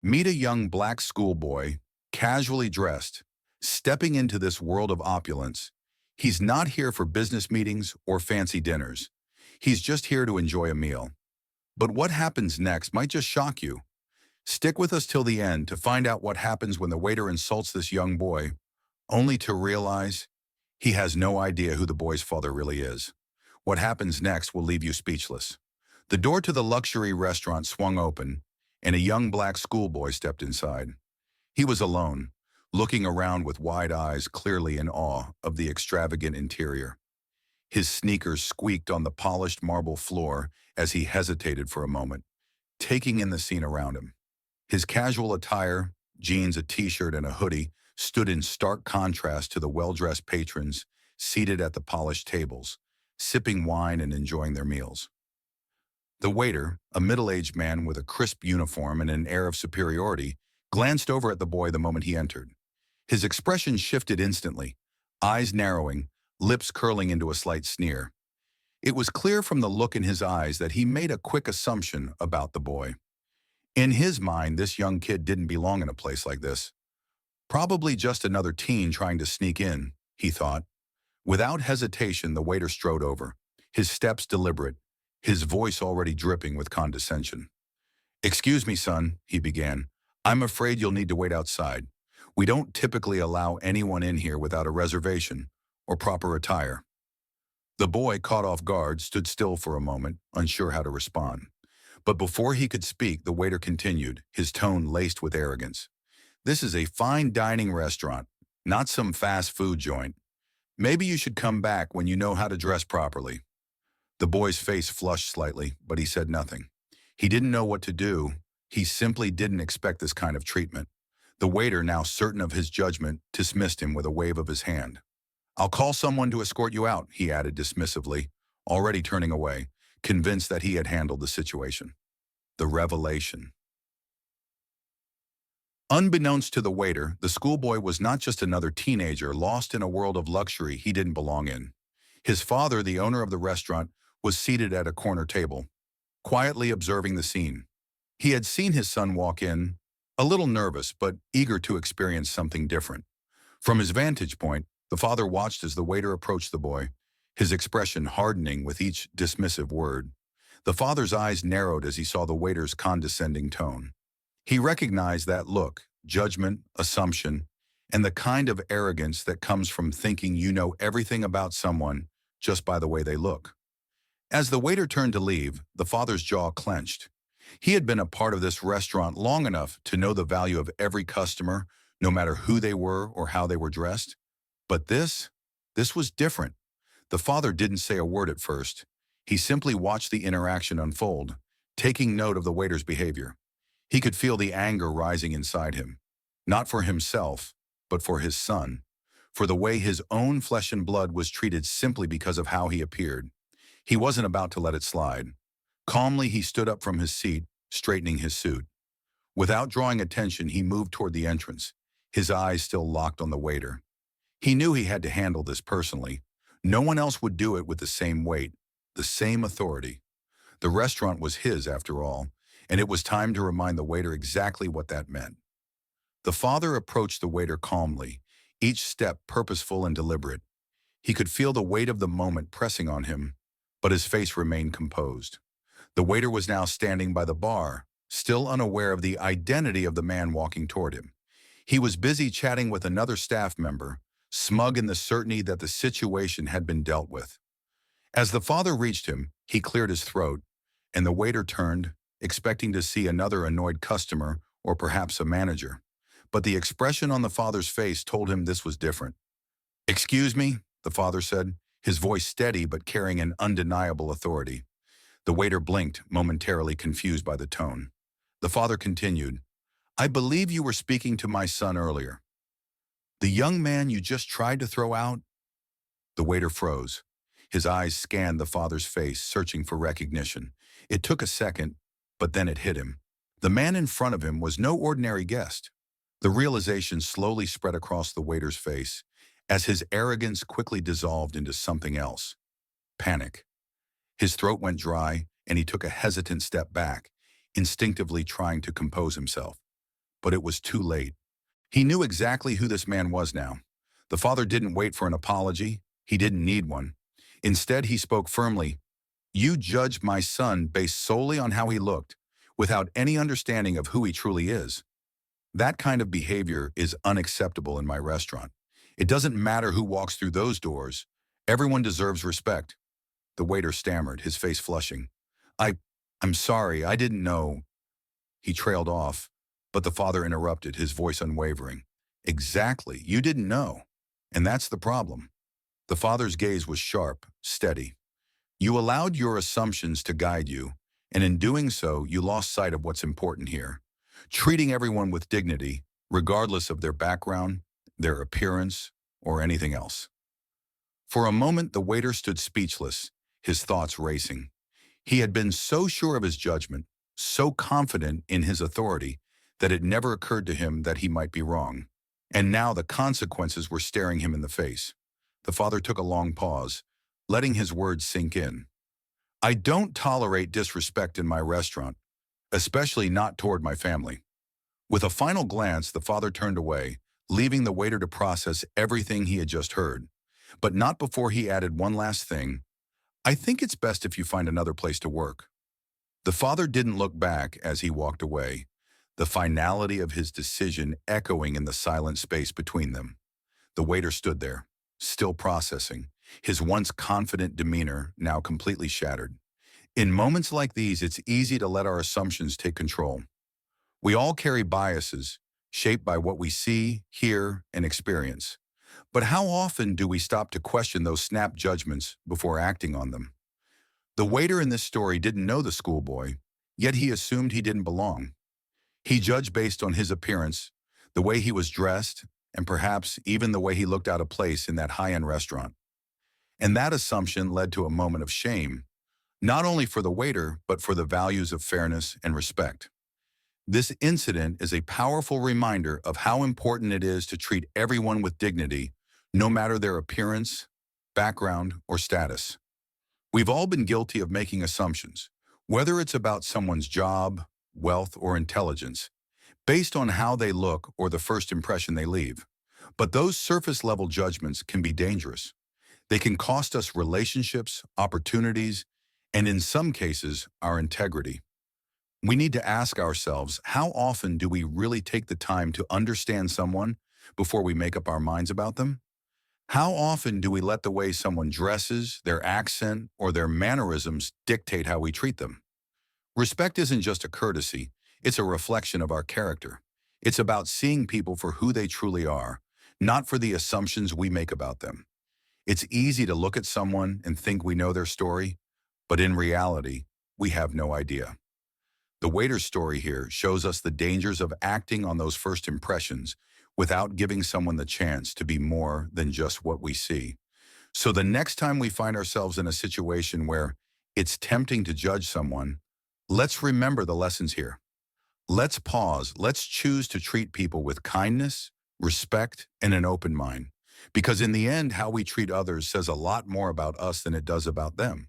Meet a young black schoolboy, casually dressed, stepping into this world of opulence. He's not here for business meetings or fancy dinners. He's just here to enjoy a meal. But what happens next might just shock you. Stick with us till the end to find out what happens when the waiter insults this young boy, only to realize he has no idea who the boy's father really is. What happens next will leave you speechless. The door to the luxury restaurant swung open, and a young black schoolboy stepped inside. He was alone, looking around with wide eyes, clearly in awe of the extravagant interior. His sneakers squeaked on the polished marble floor as he hesitated for a moment, taking in the scene around him. His casual attire, jeans, a t-shirt, and a hoodie, stood in stark contrast to the well-dressed patrons seated at the polished tables, sipping wine and enjoying their meals. The waiter, a middle-aged man with a crisp uniform and an air of superiority, glanced over at the boy the moment he entered. His expression shifted instantly, eyes narrowing, lips curling into a slight sneer. It was clear from the look in his eyes that he made a quick assumption about the boy. In his mind, this young kid didn't belong in a place like this. Probably just another teen trying to sneak in, he thought. Without hesitation, the waiter strode over, his steps deliberate, his voice already dripping with condescension. "Excuse me, son," he began. "I'm afraid you'll need to wait outside. We don't typically allow anyone in here without a reservation or proper attire." The boy, caught off guard, stood still for a moment, unsure how to respond. But before he could speak, the waiter continued, his tone laced with arrogance. "This is a fine dining restaurant, not some fast food joint. Maybe you should come back when you know how to dress properly." The boy's face flushed slightly, but he said nothing. He didn't know what to do. He simply didn't expect this kind of treatment. The waiter, now certain of his judgment, dismissed him with a wave of his hand. "I'll call someone to escort you out," he added dismissively, already turning away, convinced that he had handled the situation. The revelation. Unbeknownst to the waiter, the schoolboy was not just another teenager lost in a world of luxury he didn't belong in. His father, the owner of the restaurant, was seated at a corner table, quietly observing the scene. He had seen his son walk in, a little nervous but eager to experience something different. From his vantage point, the father watched as the waiter approached the boy, his expression hardening with each dismissive word. The father's eyes narrowed as he saw the waiter's condescending tone. He recognized that look, judgment, assumption, and the kind of arrogance that comes from thinking you know everything about someone just by the way they look. As the waiter turned to leave, the father's jaw clenched. He had been a part of this restaurant long enough to know the value of every customer, no matter who they were or how they were dressed. But this was different. The father didn't say a word at first. He simply watched the interaction unfold, taking note of the waiter's behavior. He could feel the anger rising inside him, not for himself, but for his son, for the way his own flesh and blood was treated simply because of how he appeared. He wasn't about to let it slide. Calmly, he stood up from his seat, straightening his suit. Without drawing attention, he moved toward the entrance, his eyes still locked on the waiter. He knew he had to handle this personally. No one else would do it with the same weight, the same authority. The restaurant was his, after all, and it was time to remind the waiter exactly what that meant. The father approached the waiter calmly, each step purposeful and deliberate. He could feel the weight of the moment pressing on him, but his face remained composed. The waiter was now standing by the bar, still unaware of the identity of the man walking toward him. He was busy chatting with another staff member, smug in the certainty that the situation had been dealt with. As the father reached him, he cleared his throat, and the waiter turned, expecting to see another annoyed customer or perhaps a manager. But the expression on the father's face told him this was different. "Excuse me," the father said, his voice steady but carrying an undeniable authority. The waiter blinked, momentarily confused by the tone. The father continued, "I believe you were speaking to my son earlier. The young man you just tried to throw out?" The waiter froze. His eyes scanned the father's face, searching for recognition. It took a second, but then it hit him. The man in front of him was no ordinary guest. The realization slowly spread across the waiter's face, as his arrogance quickly dissolved into something else. Panic. His throat went dry, and he took a hesitant step back, instinctively trying to compose himself. But it was too late. He knew exactly who this man was now. The father didn't wait for an apology. He didn't need one. Instead, he spoke firmly. You judged my son based solely on how he looked, without any understanding of who he truly is. That kind of behavior is unacceptable in my restaurant. It doesn't matter who walks through those doors. Everyone deserves respect. The waiter stammered, his face flushing. I, I'm sorry, I didn't know. He trailed off, but the father interrupted, his voice unwavering. Exactly, you didn't know. And that's the problem. The father's gaze was sharp, steady. You allowed your assumptions to guide you, and in doing so, you lost sight of what's important here. Treating everyone with dignity, regardless of their background, their appearance, or anything else. For a moment, the waiter stood speechless, his thoughts racing. He had been so sure of his judgment, so confident in his authority, that it never occurred to him that he might be wrong. And now the consequences were staring him in the face. The father took a long pause, letting his words sink in. I don't tolerate disrespect in my restaurant, especially not toward my family. With a final glance, the father turned away, leaving the waiter to process everything he had just heard. But not before he added one last thing. I think it's best if you find another place to work. The father didn't look back as he walked away, the finality of his decision echoing in the silent space between them. The waiter stood there, still processing, his once confident demeanor now completely shattered. In moments like these, it's easy to let our assumptions take control. We all carry biases, shaped by what we see, hear, and experience. But how often do we stop to question those snap judgments before acting on them? The waiter in this story didn't know the schoolboy, yet he assumed he didn't belong. He judged based on his appearance, the way he was dressed, and perhaps even the way he looked out of place in that high-end restaurant. And that assumption led to a moment of shame, not only for the waiter, but for the values of fairness and respect. This incident is a powerful reminder of how important it is to treat everyone with dignity, no matter their appearance, background, or status. We've all been guilty of making assumptions, whether it's about someone's job, wealth, or intelligence, based on how they look or the first impression they leave. But those surface-level judgments can be dangerous. They can cost us relationships, opportunities, and in some cases, our integrity. We need to ask ourselves, how often do we really take the time to understand someone before we make up our minds about them? How often do we let the way someone dresses, their accent, or their mannerisms dictate how we treat them? Respect isn't just a courtesy, it's a reflection of our character. It's about seeing people for who they truly are, not for the assumptions we make about them. It's easy to look at someone and think we know their story, but in reality, we have no idea. The waiter's story here shows us the dangers of acting on those first impressions without giving someone the chance to be more than just what we see. So the next time we find ourselves in a situation where it's tempting to judge someone, let's remember the lessons here. Let's pause. Let's choose to treat people with kindness, respect, and an open mind. Because in the end, how we treat others says a lot more about us than it does about them.